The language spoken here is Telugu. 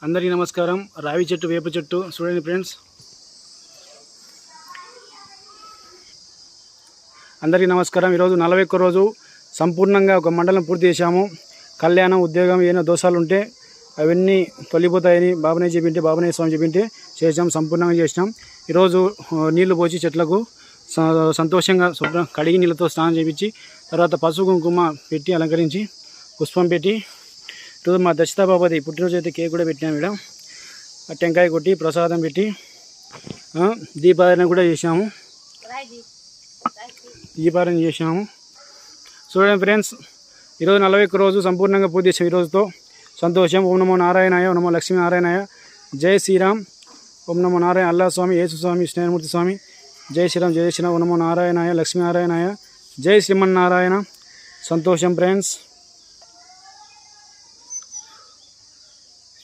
అందరికీ నమస్కారం. రావి చెట్టు వేప చెట్టు చూడండి ఫ్రెండ్స్. అందరికీ నమస్కారం. ఈరోజు 41 రోజు సంపూర్ణంగా ఒక మండలం పూర్తి చేశాము. కళ్యాణం, ఉద్యోగం ఏమైనా దోషాలు ఉంటే అవన్నీ తొలిపోతాయని బాబునే స్వామి చెప్పింటే చేసాం, సంపూర్ణంగా చేసినాం. ఈరోజు నీళ్లు పోసి చెట్లకు సంతోషంగా శుభ్రం కడిగి నీళ్ళతో స్నానం చేయించి తర్వాత పసుపు కుంకుమ పెట్టి అలంకరించి పుష్పం పెట్టి ఈరోజు మా దశితా బాబాది పుట్టినరోజు అయితే కేక్ కూడా పెట్టినాం. ఇక్కడ టెంకాయ కొట్టి ప్రసాదం పెట్టి దీపారాధన కూడా చేసాము. చూడండి ఫ్రెండ్స్, ఈరోజు 41 రోజు సంపూర్ణంగా పూర్తి చేసాం. ఈరోజుతో సంతోషం. ఓం నమో నారాయణాయ, ఓం నమో లక్ష్మీనారాయణాయ, జై శ్రీరామ్. ఓం నమో నారాయణ అల్లా స్వామి, యేసు స్వామి, స్నేహమూర్తి స్వామి, జై శ్రీరామ్, జై శ్రీరామ్. ఓం నమో నారాయణాయ, లక్ష్మీనారాయణాయ, జై శ్రీమన్నారాయణ. సంతోషం ఫ్రెండ్స్.